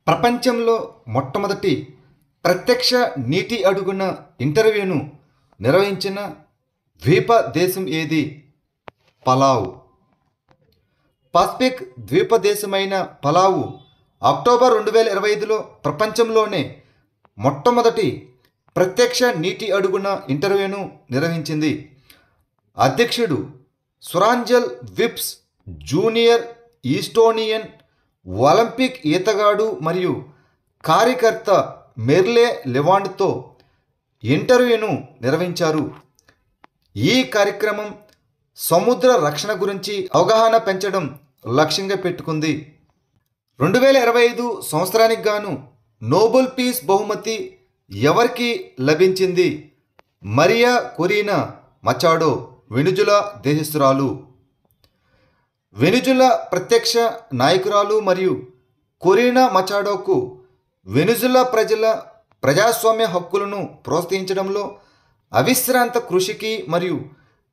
ప్రపంచంలో మొట్టమొదటి ప్రత్యక్ష నీటి అడుగున ఇంటర్వ్యూను నిర్వహించిన ద్వీప దేశం ఏది? పలావ్. పసిఫిక్ ద్వీప దేశమైన పలావు అక్టోబర్ 2025లో ప్రపంచంలోనే మొట్టమొదటి ప్రత్యక్ష నీటి అడుగున ఇంటర్వ్యూను నిర్వహించింది. అధ్యక్షుడు సురాంజల్ విప్స్ జూనియర్ ఈస్టోనియన్ ఒలింపిక్ ఈతగాడు మరియు కార్యకర్త మెర్లే లెవాండ్తో ఇంటర్వ్యూను నిర్వహించారు. ఈ కార్యక్రమం సముద్ర రక్షణ గురించి అవగాహన పెంచడం లక్ష్యంగా పెట్టుకుంది. 2025 సంవత్సరానికి గాను నోబెల్ పీస్ బహుమతి ఎవరికి లభించింది? మరియా కొరీనా మచాడో, వెనుజులా దేశస్థురాలు. వెనుజులా ప్రత్యక్ష నాయకురాలు మరియు కొరీనా మచాడోకు వెనుజులా ప్రజల ప్రజాస్వామ్య హక్కులను ప్రోత్సహించడంలో అవిశ్రాంత కృషికి మరియు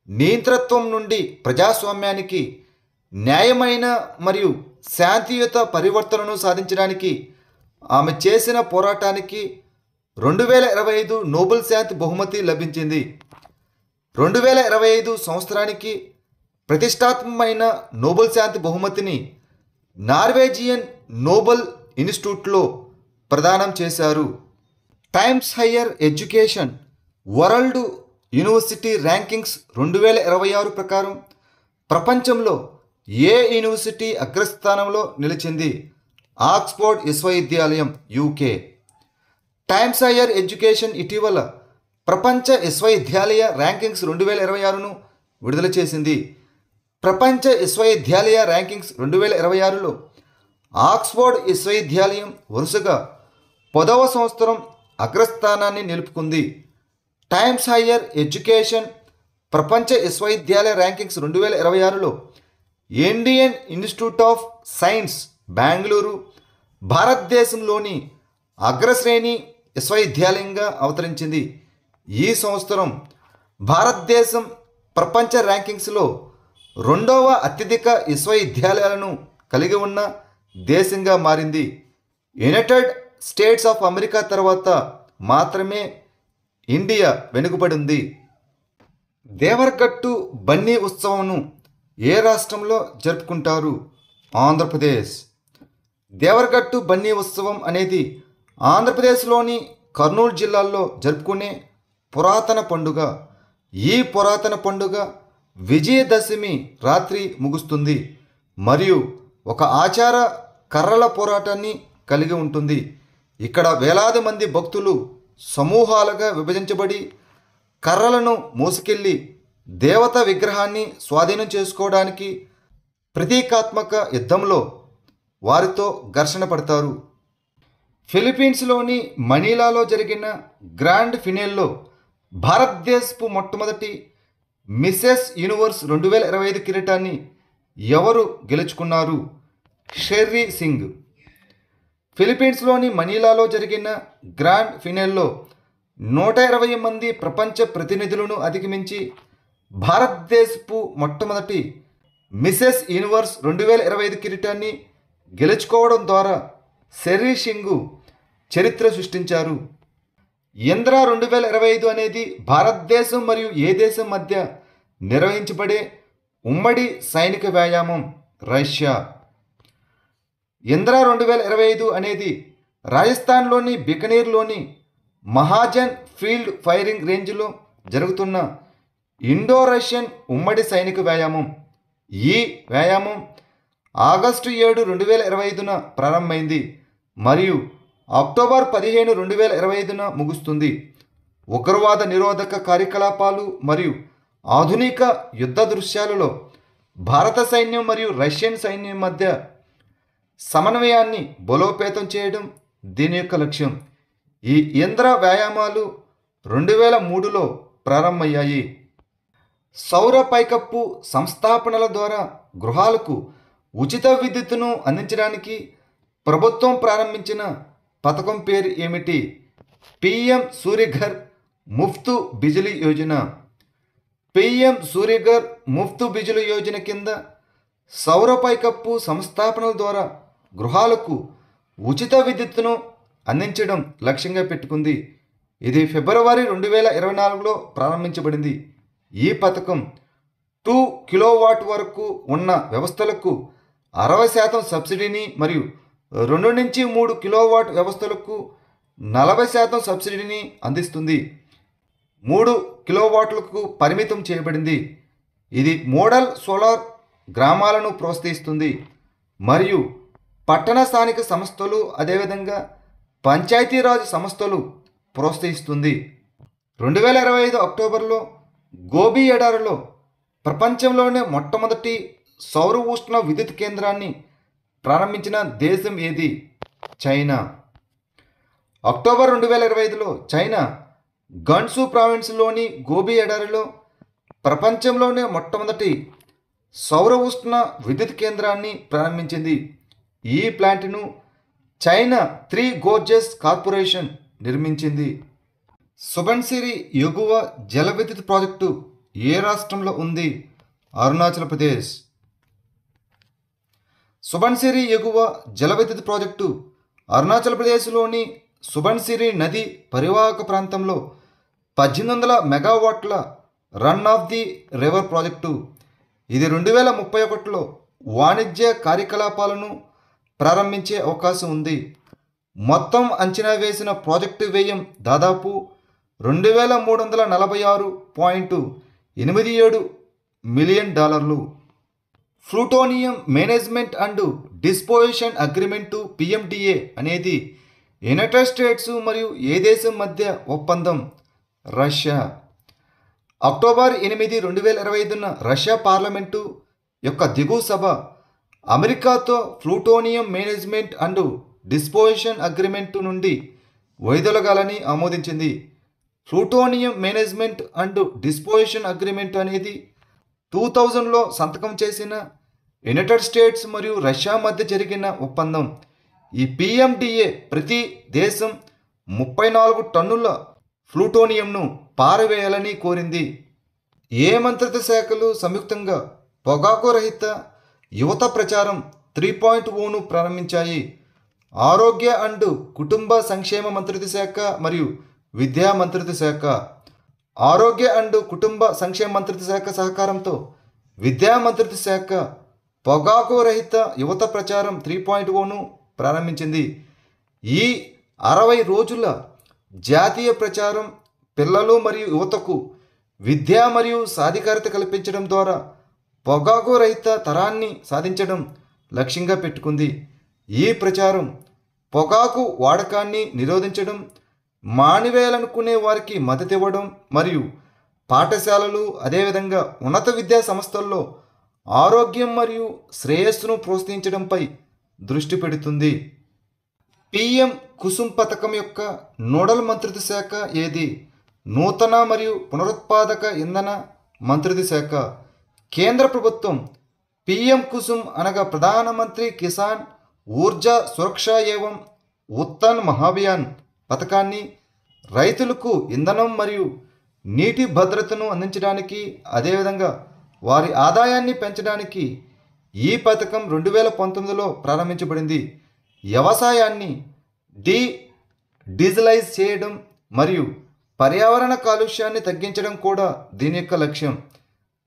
నియంతృత్వం నుండి ప్రజాస్వామ్యానికి న్యాయమైన మరియు శాంతియుత పరివర్తనను సాధించడానికి ఆమె చేసిన పోరాటానికి 2025 నోబెల్ శాంతి బహుమతి లభించింది. 2025 సంవత్సరానికి ప్రతిష్టాత్మకమైన నోబెల్ శాంతి బహుమతిని నార్వేజియన్ నోబెల్ ఇన్స్టిట్యూట్లో ప్రదానం చేశారు. Times Higher education world university rankings 2026 ప్రకారం ప్రపంచంలో ఏ యూనివర్సిటీ అగ్రస్థానంలో నిలిచింది? ఆక్స్ఫర్డ్ విశ్వవిద్యాలయం, యూకే. టైమ్స్ హయ్యర్ ఎడ్యుకేషన్ ఇటీవల ప్రపంచ విశ్వవిద్యాలయ ర్యాంకింగ్స్ 2026ను విడుదల చేసింది. ప్రపంచ విశ్వవిద్యాలయ ర్యాంకింగ్స్ 2026లో ఆక్స్ఫర్డ్ విశ్వవిద్యాలయం వరుసగా 10వ సంవత్సరం అగ్రస్థానాన్ని నిలుపుకుంది. టైమ్స్ హయ్యర్ ఎడ్యుకేషన్ ప్రపంచ విశ్వవిద్యాలయ ర్యాంకింగ్స్ 2026లో Indian Institute of Science Bengaluru భారతదేశంలోని అగ్రశ్రేణి విశ్వవిద్యాలయంగా అవతరించింది. ఈ సంవత్సరం భారతదేశం ప్రపంచ ర్యాంకింగ్స్లో 2వ అత్యధిక విశ్వవిద్యాలయాలను కలిగి ఉన్న దేశంగా మారింది. యునైటెడ్ స్టేట్స్ ఆఫ్ అమెరికా తర్వాత మాత్రమే ఇండియా వెనుకబడింది. దేవరగట్టు బన్నీ ఉత్సవంను ఏ రాష్ట్రంలో జరుపుకుంటారు? ఆంధ్రప్రదేశ్. దేవరగట్టు బన్నీ ఉత్సవం అనేది ఆంధ్రప్రదేశ్లోని కర్నూలు జిల్లాలో జరుపుకునే పురాతన పండుగ. ఈ పురాతన పండుగ విజయదశమి రాత్రి ముగుస్తుంది మరియు ఒక ఆచార కర్రల పోరాటాన్ని కలిగి ఉంటుంది. ఇక్కడ వేలాది మంది భక్తులు సమూహాలుగా విభజించబడి కర్రలను మోసుకెళ్ళి దేవత విగ్రహాన్ని స్వాధీనం చేసుకోవడానికి ప్రతీకాత్మక యుద్ధంలో వారితో ఘర్షణ పడతారు. ఫిలిప్పీన్స్లోని మనీలాలో జరిగిన గ్రాండ్ ఫినాలేలో భారతదేశపు మొట్టమొదటి మిసెస్ యూనివర్స్ 2025 కిరీటాన్ని ఎవరు గెలుచుకున్నారు? షెర్రీ సింగ్. ఫిలిప్పీన్స్లోని మనీలాలో జరిగిన గ్రాండ్ ఫినాలేలో 120 మంది ప్రపంచ ప్రతినిధులను అధిగమించి భారతదేశపు మొట్టమొదటి మిసెస్ యూనివర్స్ 2025 కిరీటాన్ని గెలుచుకోవడం ద్వారా షెర్రీ సింగ్ చరిత్ర సృష్టించారు. ఇంద్ర 2025 అనేది భారతదేశం మరియు ఏ దేశం మధ్య నిర్వహించబడే ఉమ్మడి సైనిక వ్యాయామం? రష్యా. ఇంద్ర 2025 అనేది రాజస్థాన్లోని బికనీర్లోని మహాజన్ ఫీల్డ్ ఫైరింగ్ రేంజ్లో జరుగుతున్న ఇండో రష్యన్ ఉమ్మడి సైనిక వ్యాయామం. ఈ వ్యాయామం ఆగస్టు 7, 2025న ప్రారంభమైంది మరియు అక్టోబర్ 15, 2025న ముగుస్తుంది. ఉగ్రవాద నిరోధక కార్యకలాపాలు మరియు ఆధునిక యుద్ధ దృశ్యాలలో భారత సైన్యం మరియు రష్యన్ సైన్యం మధ్య సమన్వయాన్ని బలోపేతం చేయడం దీని యొక్క లక్ష్యం. ఈ ఇంద్ర వ్యాయామాలు 2003లో ప్రారంభమయ్యాయి. సౌర పైకప్పు సంస్థాపనల ద్వారా గృహాలకు ఉచిత విద్యుత్తును అందించడానికి ప్రభుత్వం ప్రారంభించిన పథకం పేరు ఏమిటి? పిఎం సూర్యఘర్ ముఫ్త్ బిజిలీ యోజన. పిఎం సూర్యఘర్ ముఫ్త్ బిజిలీ యోజన కింద సౌర పైకప్పు సంస్థాపనల ద్వారా గృహాలకు ఉచిత విద్యుత్తును అందించడం లక్ష్యంగా పెట్టుకుంది. ఇది ఫిబ్రవరి 2024లో ప్రారంభించబడింది. ఈ పథకం 2 కిలోవాట్ వరకు ఉన్న వ్యవస్థలకు 60% సబ్సిడీని మరియు 2 నుంచి 3 కిలోవాట్ వ్యవస్థలకు 40% సబ్సిడీని అందిస్తుంది. 3 కిలోవాట్లకు పరిమితం చేయబడింది. ఇది మోడల్ సోలార్ గ్రామాలను ప్రోత్సహిస్తుంది మరియు పట్టణ స్థానిక సంస్థలు అదేవిధంగా పంచాయతీరాజ్ సంస్థలు ప్రోత్సహిస్తుంది. 2025 అక్టోబర్లో గోబీ ఎడారిలో ప్రపంచంలోనే మొట్టమొదటి సౌర ఉష్ణ విద్యుత్ కేంద్రాన్ని ప్రారంభించిన దేశం ఏది? చైనా. అక్టోబర్ 2025లో చైనా గన్సు ప్రావిన్స్లోని గోబీ ఎడారిలో ప్రపంచంలోనే మొట్టమొదటి సౌర ఉష్ణ విద్యుత్ కేంద్రాన్ని ప్రారంభించింది. ఈ ప్లాంట్ను చైనా 3 గోర్జెస్ కార్పొరేషన్ నిర్మించింది. సుబన్సిరి ఎగువ జల విద్యుత్ ప్రాజెక్టు ఏ రాష్ట్రంలో ఉంది? అరుణాచల్ ప్రదేశ్. సుబన్సిరి ఎగువ జల విద్యుత్ ప్రాజెక్టు అరుణాచల్ ప్రదేశ్లోని సుబన్సిరి నది పరివాహక ప్రాంతంలో 1800 మెగావాట్ల run of the river project. ఇది 2031లో వాణిజ్య కార్యకలాపాలను ప్రారంభించే అవకాశం ఉంది. మొత్తం అంచనా వేసిన ప్రాజెక్టు వ్యయం దాదాపు $2346.87 million. Plutonium management and disposition agreement PMDA అనేది యునైటెడ్ స్టేట్స్ మరియు ఏ దేశం మధ్య ఒప్పందం? రష్యా. అక్టోబర్ 8, 2025న రష్యా పార్లమెంటు యొక్క దిగువ సభ అమెరికాతో plutonium management and disposition agreement నుండి వైదొలగాలని ఆమోదించింది. Plutonium management and disposition agreement అనేది 2000లో సంతకం చేసిన యునైటెడ్ స్టేట్స్ మరియు రష్యా మధ్య జరిగిన ఒప్పందం. ఈ PMDA ప్రతి దేశం 34 టన్నుల ప్లూటోనియంను పారవేయాలని కోరింది. ఏ మంత్రిత్వ శాఖలు సంయుక్తంగా పొగాకు రహిత యువత ప్రచారం 3.0ను ప్రారంభించాయి? ఆరోగ్య అండ్ కుటుంబ సంక్షేమ మంత్రిత్వ శాఖ మరియు విద్యా మంత్రిత్వ శాఖ. ఆరోగ్య అండ్ కుటుంబ సంక్షేమ మంత్రిత్వ శాఖ సహకారంతో విద్యా మంత్రిత్వ శాఖ పొగాకు రహిత యువత ప్రచారం 3.0ను ప్రారంభించింది. ఈ 60 రోజుల జాతీయ ప్రచారం పిల్లలు మరియు యువతకు విద్య మరియు సాధికారత కల్పించడం ద్వారా పొగాకు రహిత తరాన్ని సాధించడం లక్ష్యంగా పెట్టుకుంది. ఈ ప్రచారం పొగాకు వాడకాన్ని నిరోధించడం, మానివేయాలనుకునే వారికి మద్దతు ఇవ్వడం మరియు పాఠశాలలు అదేవిధంగా ఉన్నత విద్యా సంస్థల్లో ఆరోగ్యం మరియు శ్రేయస్సును ప్రోత్సహించడంపై దృష్టి పెడుతుంది. PM కుసుమ్ పథకం యొక్క నోడల్ మంత్రిత్వ శాఖ ఏది? నూతన మరియు పునరుత్పాదక ఇంధన మంత్రిత్వ శాఖ. కేంద్ర ప్రభుత్వం PM కుసుమ్ అనగా ప్రధానమంత్రి కిసాన్ ఊర్జా సురక్ష ఏవం ఉత్థాన్ మహాభియాన్ పథకాన్ని రైతులకు ఇంధనం మరియు నీటి భద్రతను అందించడానికి అదేవిధంగా వారి ఆదాయాన్ని పెంచడానికి ఈ పథకం 2019లో ప్రారంభించబడింది. వ్యవసాయాన్ని డీజిలైజ్ చేయడం మరియు పర్యావరణ కాలుష్యాన్ని తగ్గించడం కూడా దీని యొక్క లక్ష్యం.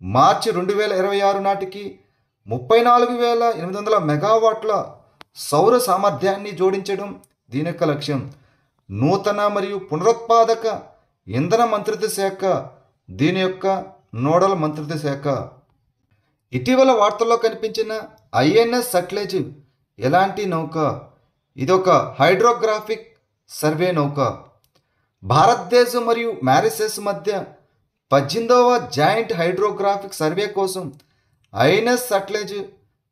మార్చి 2026 నాటికి 34,800 మెగావాట్ల సౌర సామర్థ్యాన్ని జోడించడం దీని యొక్క లక్ష్యం. నూతన మరియు పునరుత్పాదక ఇంధన మంత్రిత్వ శాఖ దీని యొక్క నోడల్ మంత్రిత్వ శాఖ. ఇటీవల వార్తల్లో కనిపించిన INS సట్లెజ్ ఎలాంటి నౌక? ఇదొక హైడ్రోగ్రాఫిక్ సర్వే నౌక. భారతదేశం మరియు మారిషస్ మధ్య 18వ జాయింట్ హైడ్రోగ్రాఫిక్ సర్వే కోసం INS సట్లెజ్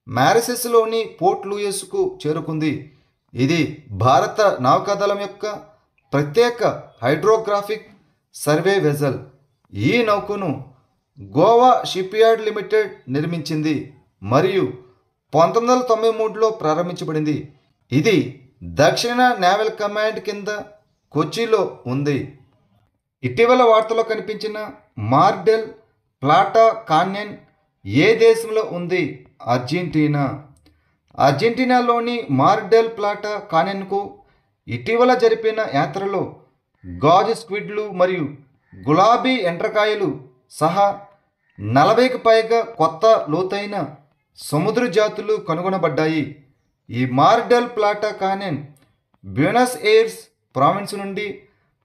మారిషస్లోని పోర్ట్ లూయిస్కు చేరుకుంది. ఇది భారత నౌకాదళం యొక్క ప్రత్యేక హైడ్రోగ్రాఫిక్ సర్వే వెజల్. ఈ నౌకను గోవా షిప్యార్డ్ లిమిటెడ్ నిర్మించింది మరియు 1993లో ప్రారంభించబడింది. ఇది దక్షిణ నేవల్ కమాండ్ కింద కొచ్చిలో ఉంది. ఇటీవల వార్తలో కనిపించిన మార్డెల్ ప్లాటా కాన్యన్ ఏ దేశంలో ఉంది? అర్జెంటీనా. అర్జెంటీనాలోని మార్ డెల్ ప్లాటా కానెన్కు ఇటీవల జరిపిన యాత్రలో గాజు స్క్విడ్లు మరియు గులాబీ ఎండ్రకాయలు సహా 40కి పైగా కొత్త లోతైన సముద్ర జాతులు కనుగొనబడ్డాయి. ఈ మార్ డెల్ ప్లాటా కానెన్ బ్యూనస్ ఎయిర్స్ ప్రావిన్స్ నుండి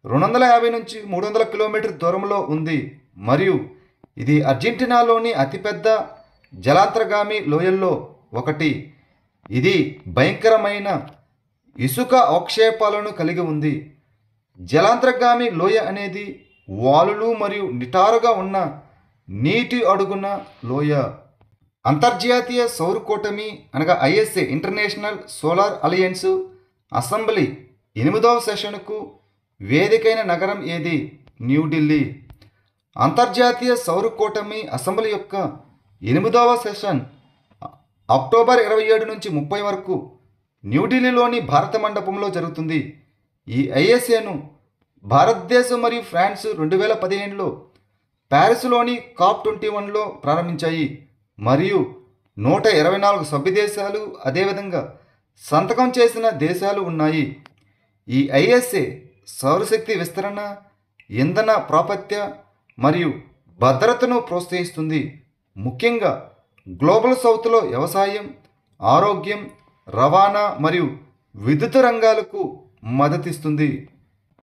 250 నుంచి 300 కిలోమీటర్ దూరంలో ఉంది మరియు ఇది అర్జెంటీనాలోని అతిపెద్ద జలాంతర్గామి లోయల్లో ఒకటి. ఇది భయంకరమైన ఇసుక అవక్షేపాలను కలిగి ఉంది. జలాంతర్గామి లోయ అనేది వాలులు మరియు నిటారుగా ఉన్న నీటి అడుగున లోయ. అంతర్జాతీయ సౌర కూటమి అనగా ISA international solar alliance assembly 8వ సెషన్కు వేదికైన నగరం ఏది? న్యూఢిల్లీ. అంతర్జాతీయ సౌర కూటమి అసెంబ్లీ యొక్క 8వ సెషన్ అక్టోబర్ 27 నుంచి 30 వరకు న్యూఢిల్లీలోని భారత మండపంలో జరుగుతుంది. ఈ ఐఎస్ఏను భారతదేశం మరియు ఫ్రాన్స్ 2015లో ప్యారిస్లోని COP21లో ప్రారంభించాయి మరియు 124 సభ్య దేశాలు అదేవిధంగా సంతకం చేసిన దేశాలు ఉన్నాయి. ఈ ఐఎస్ఏ సౌరశక్తి విస్తరణ, ఇంధన ప్రాప్యత మరియు భద్రతను ప్రోత్సహిస్తుంది. ముఖ్యంగా గ్లోబల్ సౌత్లో వ్యవసాయం, ఆరోగ్యం, రవాణా మరియు విద్యుత్ రంగాలకు మద్దతిస్తుంది.